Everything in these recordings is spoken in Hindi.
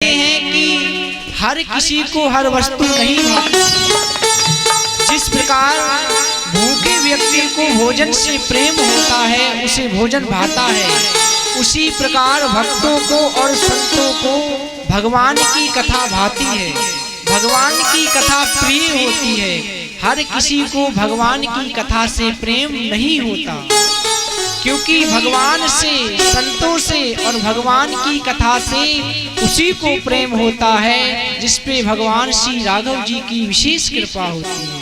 हैं कि हर किसी को हर वस्तु नहीं भाती। जिस प्रकार भूखे व्यक्ति को भोजन से प्रेम होता है, उसे भोजन भाता है, उसी प्रकार भक्तों को और संतों को भगवान की कथा भाती है, भगवान की कथा प्रिय होती है। हर किसी को भगवान की कथा से प्रेम नहीं होता, क्योंकि भगवान से, संतों से और भगवान की कथा से उसी को प्रेम होता है जिस पे भगवान श्री राघव जी की विशेष कृपा होती है।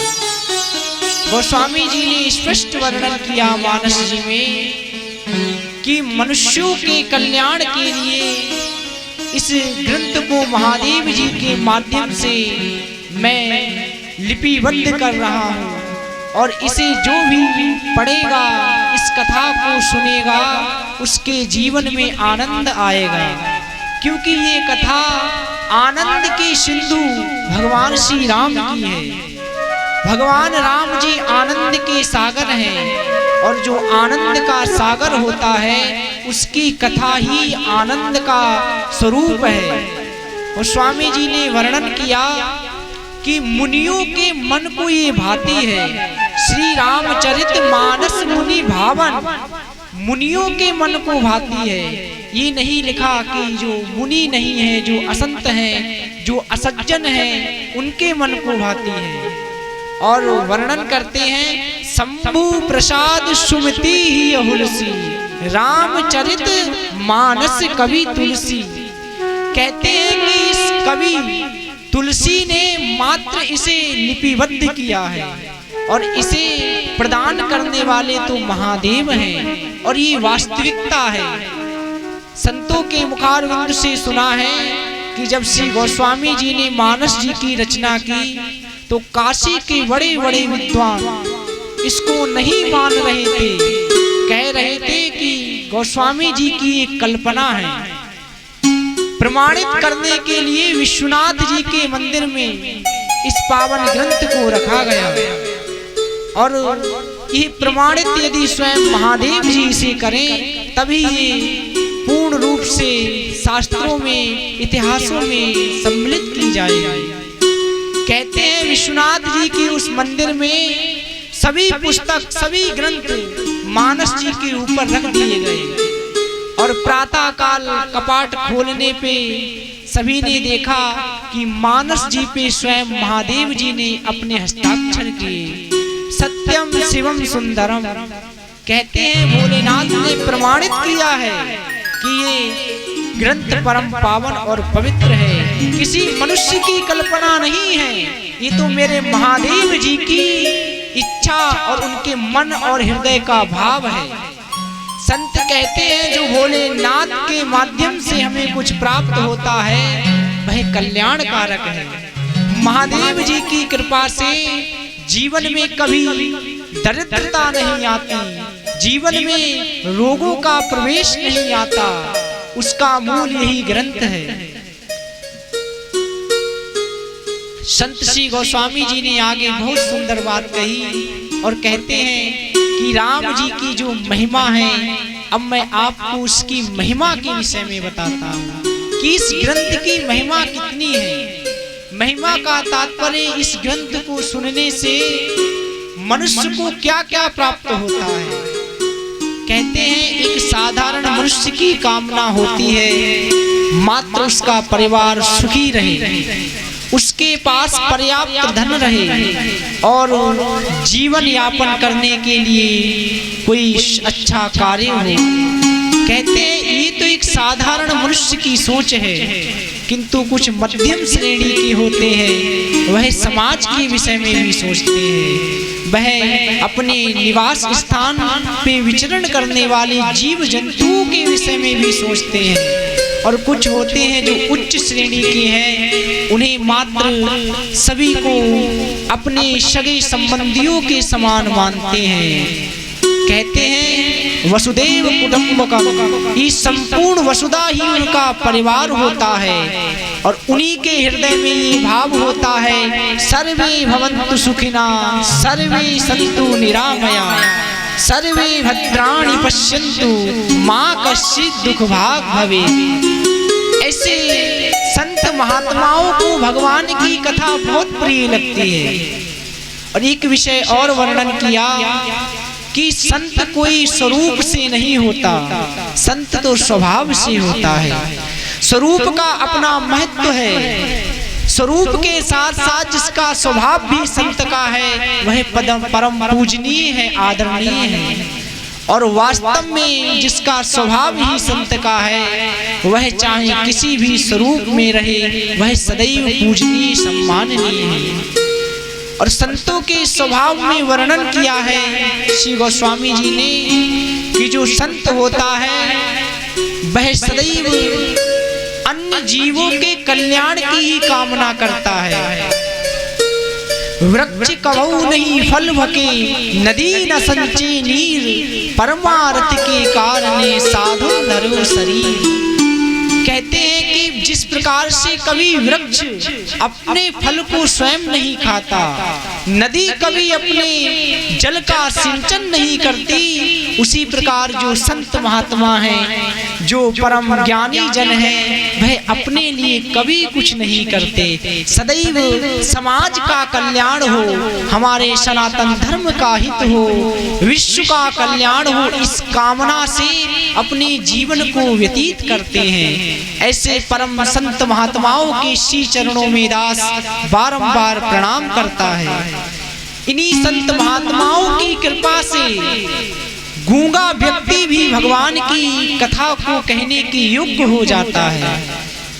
गोस्वामी जी ने स्पष्ट वर्णन किया मानस जी में कि मनुष्यों के कल्याण के लिए इस ग्रंथ को महादेव जी के माध्यम से मैं लिपिबद्ध कर रहा हूँ, और इसे जो भी पढ़ेगा, इस कथा को सुनेगा, उसके जीवन में आनंद आएगा। क्योंकि ये कथा आनंद के सिंधु भगवान श्री राम की है। भगवान राम जी आनंद के सागर हैं, और जो आनंद का सागर होता है उसकी कथा ही आनंद का स्वरूप है। और स्वामी जी ने वर्णन किया कि मुनियों के मन को ये भाती है। श्री रामचरित मानस मुनि भावन, मुनियों के मन को भाती है। ये नहीं लिखा कि जो मुनि नहीं है, जो असंत हैं, जो असज्जन हैं, उनके मन को भाती है। और वर्णन करते हैं शंभु प्रसाद सुमति ही अहुलसी, रामचरित मानस कवि तुलसी। कहते हैं कि इस कवि तुलसी ने मात्र इसे लिपिबद्ध किया है, और इसे प्रदान करने वाले तो महादेव हैं, और ये वास्तविकता है। संतों के मुखारविंद से सुना है कि जब श्री गोस्वामी जी ने मानस जी की रचना की तो काशी के बड़े बड़े विद्वान इसको नहीं मान रहे थे, कह रहे थे कि गोस्वामी जी की एक कल्पना है। प्रमाणित करने के लिए विश्वनाथ जी के मंदिर में इस पावन ग्रंथ को रखा गया, और ये प्रमाणित यदि स्वयं महादेव जी इसे करें तभी ये पूर्ण रूप से शास्त्रों में, इतिहासों में सम्मिलित की जाएगी। कहते हैं विश्वनाथ जी के उस मंदिर में सभी पुस्तक, सभी ग्रंथ मानस जी के ऊपर रख दिए गए, और प्रातः काल कपाट खोलने पे सभी ने देखा कि मानस जी पे स्वयं महादेव जी ने अपने हस्ताक्षर किए। सत्यम शिवम सुंदरम, कहते हैं भोलेनाथ ने प्रमाणित किया है कि ये ग्रंथ परम पावन और पवित्र है, किसी मनुष्य की कल्पना नहीं है, ये तो मेरे महादेव जी की इच्छा और उनके मन और हृदय का भाव है। संत कहते हैं जो भोलेनाथ के माध्यम से हमें कुछ प्राप्त होता है वह कल्याण कारक है। महादेव जी की कृपा से जीवन में कभी दरिद्रता नहीं आती, जीवन में रोगों का प्रवेश नहीं आता, उसका मूल यही ग्रंथ है। संत श्री गोस्वामी जी ने आगे बहुत सुंदर बात कही, और कहते हैं कि राम जी की जो महिमा है, अब मैं आपको उसकी महिमा के विषय में बताता हूँ कि इस ग्रंथ की महिमा कितनी है। महिमा का तात्पर्य इस ग्रंथ को सुनने से मनुष्य को क्या क्या प्राप्त होता है। कहते हैं एक साधारण मनुष्य की कामना होती है मात्र उसका परिवार सुखी रहे, उसके पास पर्याप्त धन रहे, और जीवन यापन करने के लिए कोई अच्छा कार्य हो। कहते हैं ये तो एक साधारण मनुष्य की सोच है, किंतु कुछ मध्यम श्रेणी के होते हैं, वह समाज के विषय में भी सोचते हैं, वह अपने निवास स्थान पे विचरण करने वाले जीव जंतुओं के विषय में भी सोचते हैं। और कुछ होते हैं जो उच्च श्रेणी के हैं, उन्हें मात्र सभी को अपने सगे संबंधियों के समान मानते हैं। कहते हैं वसुदेव कुटुंबकम, ये संपूर्ण वसुधा ही उनका परिवार होता है, और उन्हीं के हृदय में ये भाव होता है सर्वे भवन्तु सुखिना सर्वे सन्तु निरामया सर्वे भद्राणि पश्यन्तु मां कश्चित् दुःख भाग् भवेत्। ऐसे संत महात्माओं को भगवान की कथा बहुत प्रिय लगती है। और एक विषय और वर्णन किया कि संत कोई स्वरूप से नहीं होता, संत तो स्वभाव से होता है। स्वरूप का अपना महत्व है। स्वरूप के साथ साथ जिसका स्वभाव भी संत का है वह परम पूजनीय है, आदरणीय है। और वास्तव में जिसका स्वभाव ही संत का है वह चाहे किसी भी स्वरूप में रहे वह सदैव पूजनीय, सम्माननीय है। और संतों के स्वभाव में वर्णन किया है श्री गोस्वामी जी ने कि जो संत होता है वह सदैव अन्य जीवों के कल्याण की ही कामना करता है। वृक्ष कबहु नहीं फल भके, नदी न संचे नीर, परमार्थ के कारणे साधु नरो शरीर। कहते हैं कि जिस प्रकार से कभी वृक्ष अपने फल को स्वयं नहीं खाता, नदी कभी अपने जल का सिंचन नहीं करती, उसी प्रकार जो संत महात्मा हैं, जो परम ज्ञानी जन हैं, वह अपने लिए कभी कुछ नहीं करते। सदैव समाज का कल्याण हो, हमारे सनातन धर्म का हित हो, विश्व का कल्याण हो, इस कामना से अपने जीवन को व्यतीत करते हैं। ऐसे परम संत महात्माओं के श्री चरणों में दास बारंबार प्रणाम करता है। इन्हीं संत महात्माओं की कृपा से गूंगा व्यक्ति भी भगवान की कथा को कहने की योग्य हो जाता है।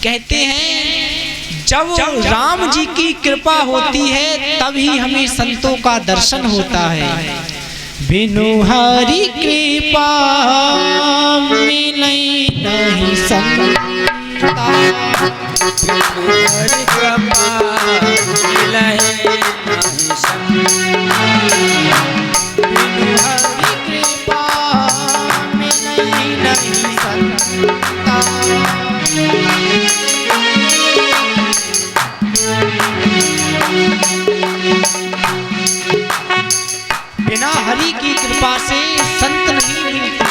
कहते हैं जब राम जी की कृपा होती है तभी हमें संतों का दर्शन होता है। बिनु हरि कृपा मिलै नहीं संता, बिनु हरि कृपा मिलै नहीं संता, बिनु हरि कृपा मिलै नहीं संता। बिना हरि की कृपा से संत नहीं मिलते।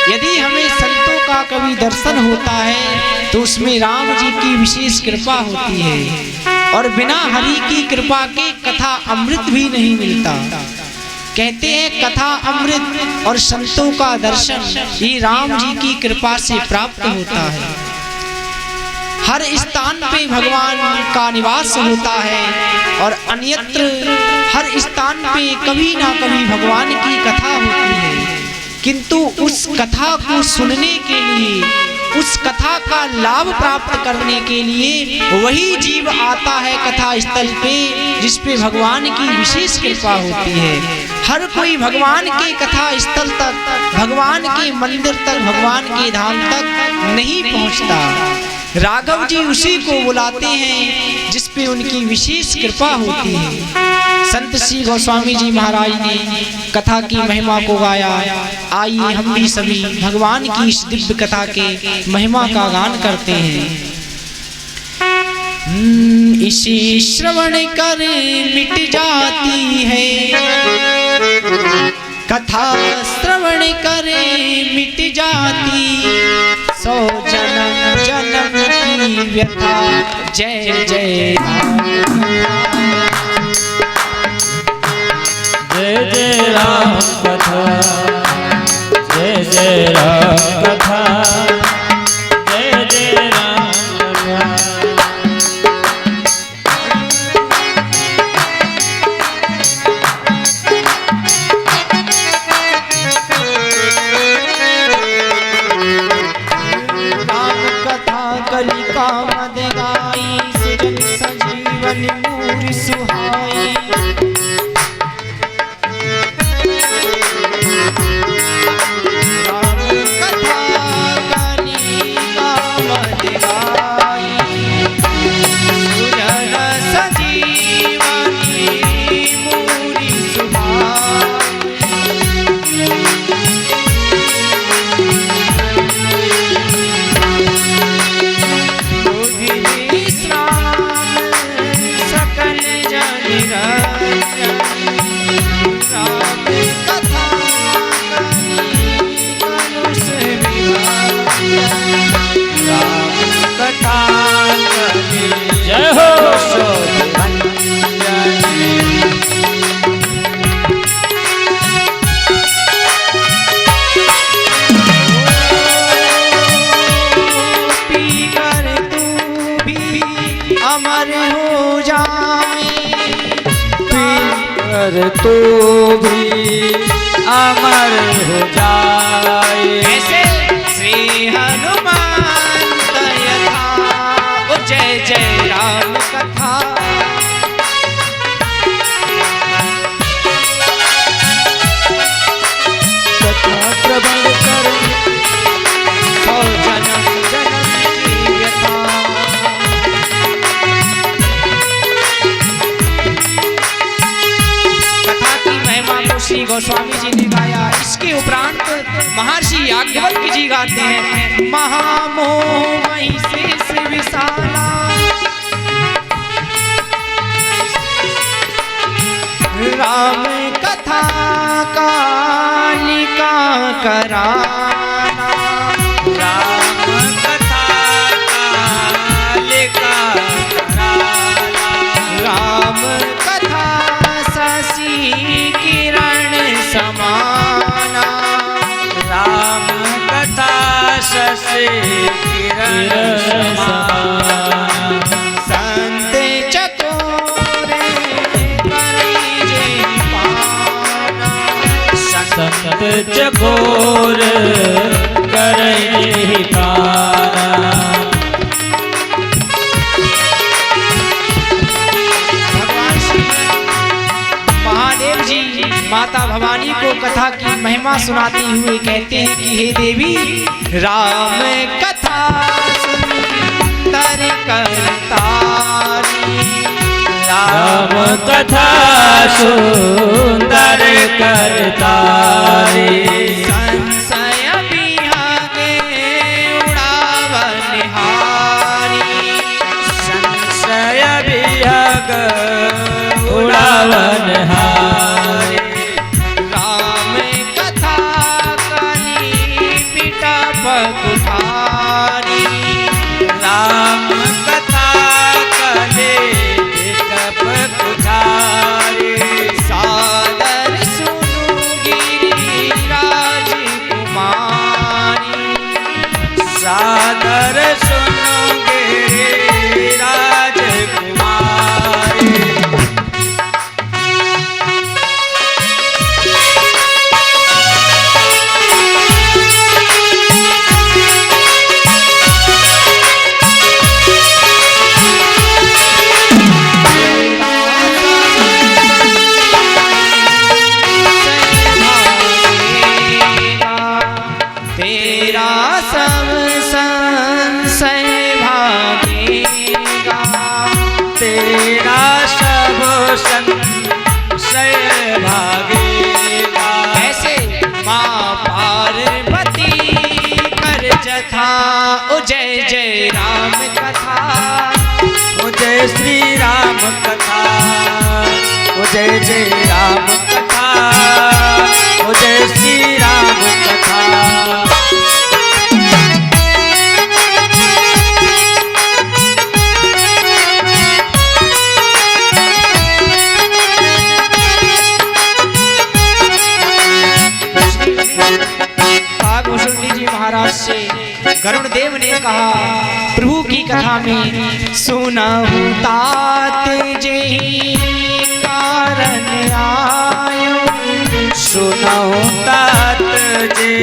यदि हमें संतों का कभी दर्शन होता है तो उसमें राम जी की विशेष कृपा होती है। और बिना हरि की कृपा के कथा अमृत भी नहीं मिलता। कहते हैं कथा अमृत और संतों का दर्शन ये राम जी की कृपा से प्राप्त होता है। हर स्थान पे भगवान का निवास होता है और अन्यत्र हर स्थान पे कभी ना कभी भगवान की कथा होती है। किंतु उस कथा को सुनने के लिए, उस कथा का लाभ प्राप्त करने के लिए वही जीव आता है कथा स्थल पे जिस पे भगवान की विशेष कृपा होती है। हर कोई भगवान के कथा स्थल तक, भगवान के मंदिर तक, भगवान के धाम तक नहीं पहुंचता। राघव जी उसी को बुलाते हैं जिस पे उनकी विशेष कृपा होती है। संत श्री गोस्वामी जी महाराज ने कथा की महिमा को गाया। आइए हम भी सभी भगवान की इस दिव्य कथा के महिमा का गान करते हैं। इसी श्रवण कर मिट जाती है, कथा श्रवण कर मिट जाती, 100 जन्म जन्म की व्यथा, जय जय जय जय राम कथा, जय जय राम कथा, जय जय राम कथा। राम कथा कलिका मद गाई, सुजन सजीवन मूरि सुहाई। अमर हो जाए। पीकर तो भी अमर हो जाए। ऐसे श्री हनुमान यथा ओ जय जय राम कथा। कथा श्रवण कर सौ जन्म जन्म की व्यथा। कथा की महिमा को श्री गोस्वामी जी ने गाया। इसके उपरांत महर्षि याज्ञवल्क्य जी गाते हैं, महामोह मही शेष विशाला, राम कथा कालिका कराना। राम कथा कालिका कराना। राम कथा शशि किरण समाना। राम कथा शशि किरण समाना। संत चकोरे करई जे पाना। संत चकोर करई पाना। भगवान श्री महादेव जी माता भवानी को कथा की महिमा सुनाते हुए कहते हैं कि हे देवी, राम कथा सुंदर करतारी। राम कथा सुंदर करतारी। संशय बिहागे उड़ावन हारी। संशय विहग उड़ावन हारी। राम कथा कली पिटप कुठारी। राम कथा कले पिटप कुठारी। सादर सुनु गिरिराज कुमारी। सादर सुनोगे राजकुमारी। तेरा सब संशय भागेगा। तेरा सब संशय भागेगा। ऐसे माँ पार्वती कर जथा ओ जय जय राम कथा। ओ जय श्री राम कथा। ओ जय जय राम कथा। ओ जय श्री राम कथा। कागभूषुंडी जी महाराज से गरुड़ देव ने कहा, प्रभु की कथा में सुनहु तात जेहि कारण आयो। सुनहु तात जे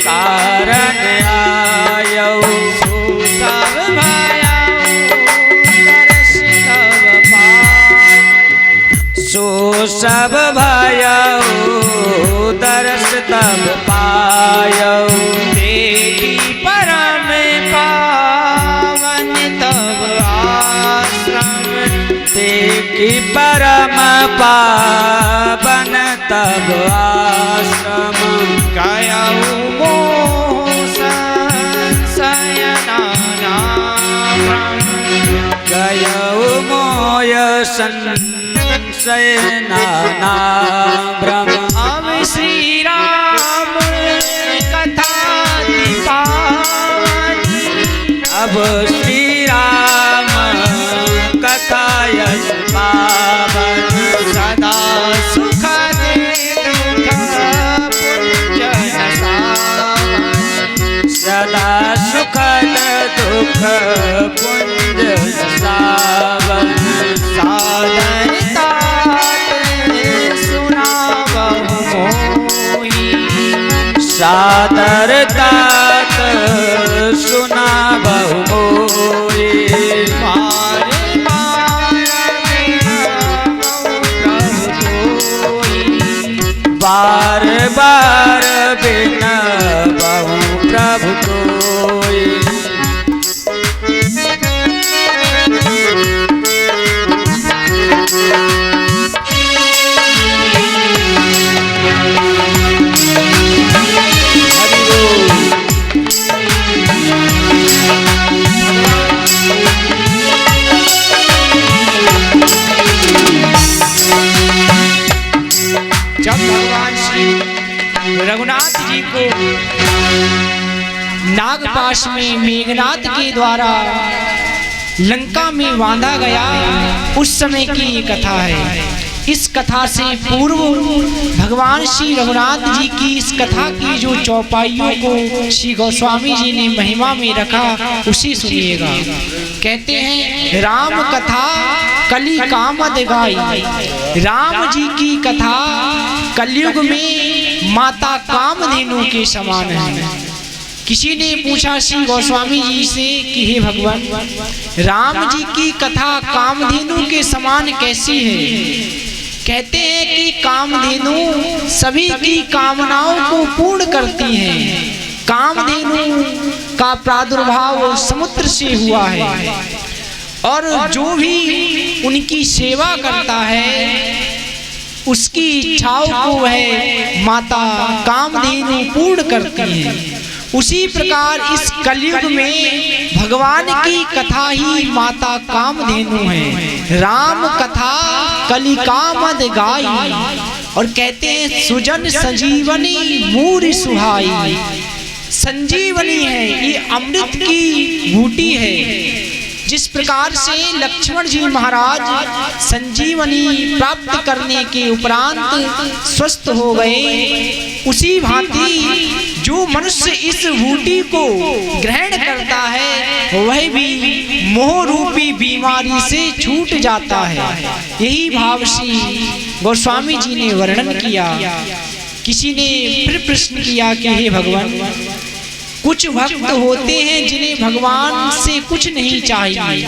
कारण आयो। सब भयाउ दर्श तब पायो। सो सब भयउ दर्श तब पायो। देखी परम पावन तब आश्रम। देखी परम पावन तब आश्रम। गयउ मोह संशय नानाम। गयउ मोय संशय नाना भ्रम। अब श्री राम कथा पावन। अब श्री राम कथा यश पावन। सदा सुख दे दुख पुंज नसावन। सदा सुखद दुख पुंज सावन। आदर तात सुना बहु मोए। बार बार बिना बहु प्रभु कोई। जब भगवान श्री रघुनाथ जी को नागपाश में मेघनाथ के द्वारा लंका में बांधा गया, उस समय की ये कथा है। इस कथा से पूर्व भगवान श्री रघुनाथ जी की इस कथा की जो चौपाइयों को श्री गोस्वामी जी ने महिमा में रखा, उसी सुनिएगा। कहते हैं राम कथा कली कामद गाई। राम जी की कथा कलयुग में माता कामधेनु के समान है। किसी ने पूछा श्री गोस्वामी जी से कि हे भगवान, राम जी की कथा कामधेनु के समान कैसी है? कहते हैं कि कामधेनु सभी की कामनाओं को पूर्ण करती हैं। कामधेनु का प्रादुर्भाव समुद्र से हुआ है और जो भी उनकी सेवा करता है उसकी इच्छाओं को वह माता कामधेनु पूर्ण करती है। उसी प्रकार इस कलयुग में भगवान की कथा ही माता कामधेनु है। राम कथा कली कामद गाई। और कहते हैं सुजन संजीवनी मूर सुहाई। संजीवनी है, ये अमृत की बूटी है। जिस प्रकार से लक्ष्मण जी महाराज संजीवनी प्राप्त करने के उपरांत स्वस्थ हो गए, उसी भांति जो मनुष्य इस बूटी को ग्रहण करता है वह भी मोह रूपी बीमारी से छूट जाता है। यही भाव श्री गोस्वामी जी ने वर्णन किया। किसी ने फिर प्रश्न किया कि हे भगवान, कुछ भक्त होते हैं जिन्हें भगवान से कुछ नहीं चाहिए,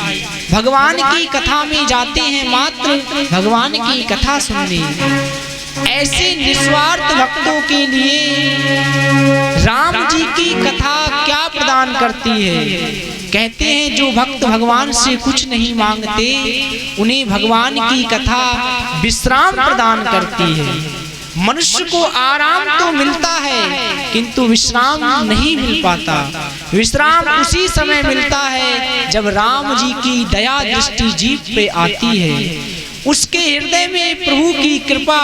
भगवान की कथा में जाते हैं मात्र भगवान की कथा सुनने। ऐसे निस्वार्थ भक्तों के लिए राम जी की कथा क्या प्रदान करती है? कहते हैं जो भक्त भगवान से कुछ नहीं मांगते उन्हें भगवान की कथा विश्राम प्रदान करती है। मनुष्य को आराम तो मिलता है किंतु विश्राम नहीं मिल पाता। विश्राम उसी समय मिलता है जब राम जी की दया दृष्टि जीव पे आती है। उसके हृदय में प्रभु की कृपा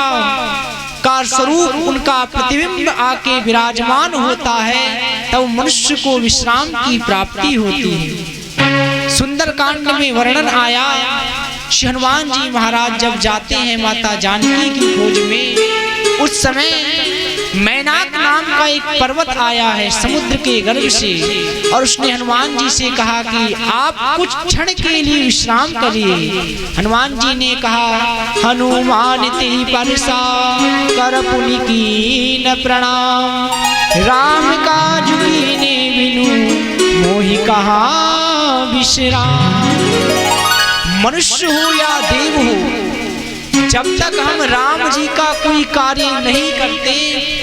का स्वरूप, उनका प्रतिबिंब आके विराजमान होता है, तब मनुष्य को विश्राम की प्राप्ति होती है। सुंदरकांड में वर्णन आया, श्री हनुमान जी महाराज जब जाते हैं माता जानकी की खोज में, उस समय मैनाक नाम का एक पर्वत आया है समुद्र के गर्भ से, और उसने हनुमान जी से कहा कि आप कुछ क्षण के लिए विश्राम करिए। हनुमान जी ने कहा, हनुमान तेहि परसा कर पुनि कीन प्रणाम, राम काज कीने बिनु मोहि कहाँ विश्राम। मनुष्य हो या देव हो, जब तक हम राम जी का कोई कार्य नहीं करते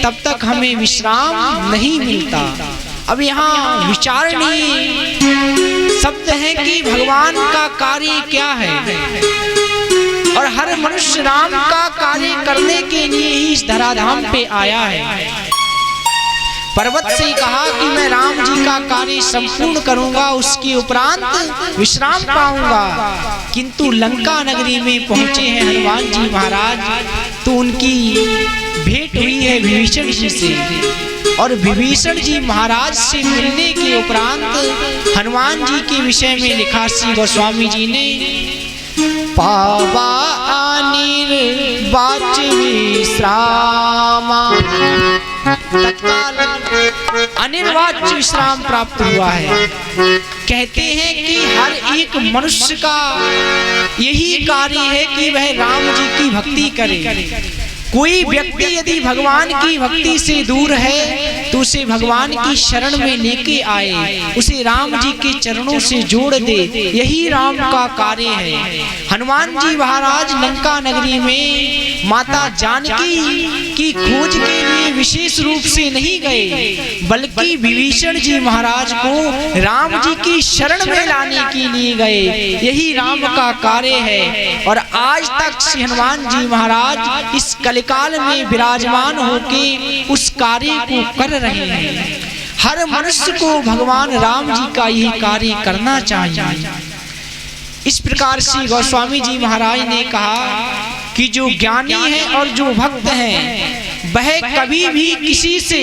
तब तक हमें विश्राम नहीं मिलता। अब यहाँ विचारणीय शब्द है कि भगवान का कार्य क्या है, और हर मनुष्य राम का कार्य करने के लिए ही इस धराधाम पे आया है। पर्वत से कहा कि मैं राम जी का कार्य संपूर्ण करूंगा, उसके उपरांत विश्राम पाऊंगा। किंतु लंका नगरी में पहुंचे हैं हनुमान जी महाराज, तो उनकी भेंट हुई है विभीषण जी से, और विभीषण जी महाराज से मिलने के उपरांत हनुमान जी के विषय में लिखा श्री गोस्वामी जी ने, पावा अनिर्वाच विश्रामा, तत्काल अनिर्वाच्य विश्राम प्राप्त हुआ है। कहते हैं कि हर एक मनुष्य का यही कार्य है कि वह राम जी की भक्ति करे। कोई व्यक्ति यदि भगवान की भक्ति से दूर है तो उसे भगवान की शरण में लेके आए, उसे राम जी के चरणों से जोड़ दे, यही राम का कार्य है। हनुमान जी महाराज लंका नगरी में माता जानकी की खोज के लिए विशेष रूप से नहीं गए, बल्कि विभीषण जी महाराज को राम जी की शरण में लाने के लिए गए, यही राम का कार्य है। और आज तक श्री हनुमान जी महाराज इस कलिकाल में विराजमान होके उस कार्य को कर रहे हैं। हर मनुष्य को भगवान राम जी का यही कार्य करना चाहिए। इस प्रकार श्री गोस्वामी जी महाराज ने कहा कि जो ज्ञानी है और जो भक्त है वह कभी भी किसी से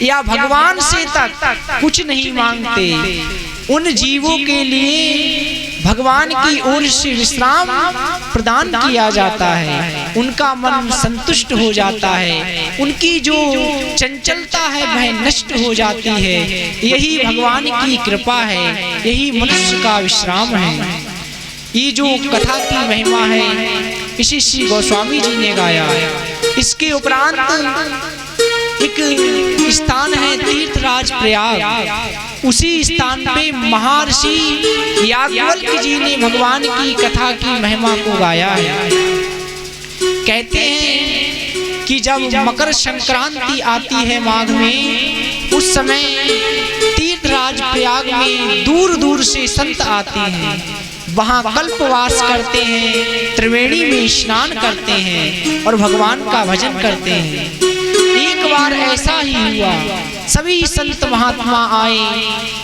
या भगवान से तक कुछ नहीं मांगते। उन जीवों के लिए भगवान की ओर से विश्राम प्रदान किया जाता है, उनका मन संतुष्ट हो जाता है, उनकी जो चंचलता है वह नष्ट हो जाती है। यही भगवान की कृपा है, यही मनुष्य का विश्राम है। ये जो कथा की महिमा है इसी श्री गोस्वामी जी ने गाया। इसके उपरांत एक स्थान है तीर्थराज प्रयाग, उसी स्थान पे महर्षि याज्ञवल्क्य जी ने भगवान की कथा की महिमा को गाया है। कहते हैं कि जब मकर संक्रांति आती है माघ में, उस समय तीर्थराज प्रयाग में दूर दूर से संत आते हैं, वहाँ कल्पवास करते हैं, त्रिवेणी में स्नान करते हैं और भगवान का भजन करते हैं। एक बार ऐसा ही हुआ, सभी संत महात्मा आए,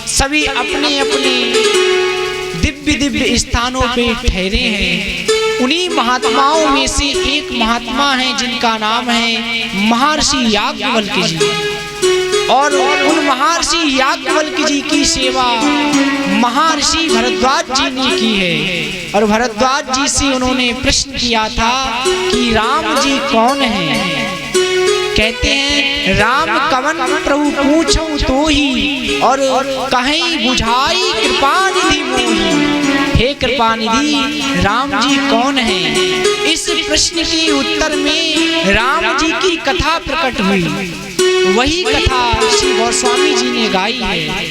सभी अपने अपने दिव्य दिव्य स्थानों पे ठहरे हैं। उन्हीं महात्माओं में से एक महात्मा है जिनका नाम है महर्षि याज्ञवल्क्य जी, और उन महर्षि याज्ञवल्क्य जी की सेवा महर्षि भरद्वाज जी ने की है। और भरद्वाज जी से उन्होंने प्रश्न किया था कि राम जी कौन है। कहते हैं राम कवन प्रभु पूछो तो ही, और कहीं बुझाई कृपा निधि मोही। हे कृपा निधि राम जी कौन है। इस प्रश्न के उत्तर में राम जी की कथा प्रकट हुई, वही कथा श्री गोस्वामी जी ने गाई है।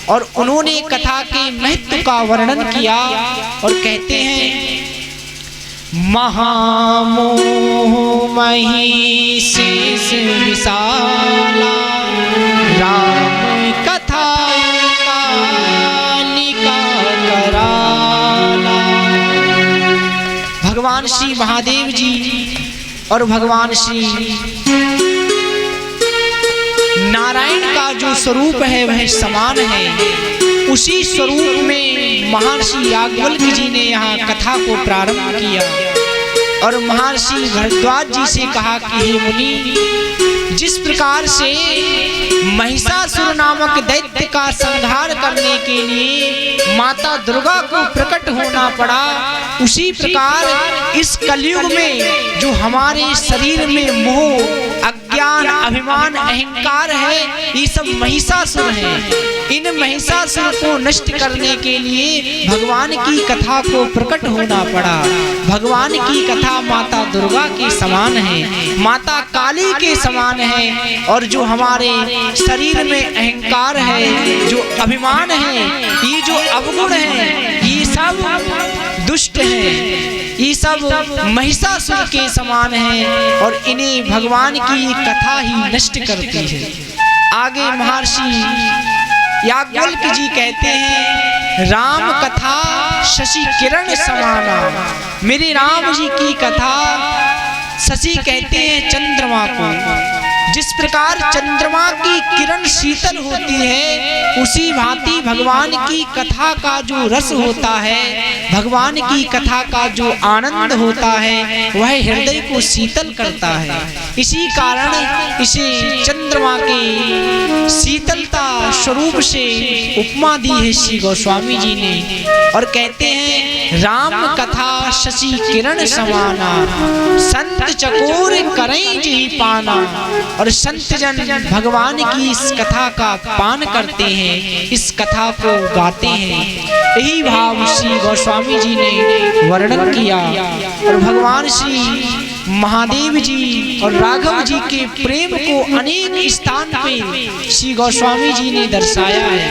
और उन्होंने कथा के महत्व का वर्णन किया और कहते हैं महामोह मही शेष विशाला, राम कथा कालिका कराला। भगवान श्री महादेव जी और भगवान श्री नारायण का जो स्वरूप है वह समान है। उसी स्वरूप में महर्षि याज्ञवल्क्य जी ने यहाँ कथा को प्रारंभ किया और महर्षि भरद्वाज जी से कहा कि हे मुनि, जिस प्रकार से महिषासुर नामक दैत्य का संहार करने के लिए माता दुर्गा को प्रकट होना पड़ा, उसी प्रकार इस कलयुग में जो हमारे शरीर में मोह, अज्ञान, अभिमान, अहंकार है, ये सब महिषासुर हैं। इन महिषासुर को नष्ट करने के लिए भगवान की कथा को प्रकट होना पड़ा। भगवान की कथा माता दुर्गा के समान है, माता काली के समान है। और जो हमारे शरीर में अहंकार है, जो अभिमान है, ये जो अवगुण है, ये सब दुष्ट हैं, ये सब महिषासुर के समान हैं और इन्हें भगवान की कथा ही नष्ट करती है। आगे महर्षि याज्ञवल्क्य जी कहते हैं राम कथा शशि किरण समाना। मेरे राम जी की कथा, शशि कहते हैं चंद्रमा को। जिस प्रकार चंद्रमा की किरण शीतल होती है, उसी भांति भगवान की कथा का जो रस होता है, भगवान की कथा का जो आनंद होता है, वह हृदय को शीतल करता है। इसी कारण इसे चंद्रमा के शीतलता स्वरूप से उपमा दी है श्री गोस्वामी जी ने। और कहते हैं राम कथा शशि किरण समाना, संत चकोर करें जी पाना। और संत जन भगवान की इस कथा का पान करते हैं, इस कथा को गाते हैं। यही भाव श्री गोस्वामी जी ने वर्णन किया। और भगवान श्री महादेव जी और राघव जी के प्रेम को अनेक स्थान पे श्री गोस्वामी जी ने दर्शाया है।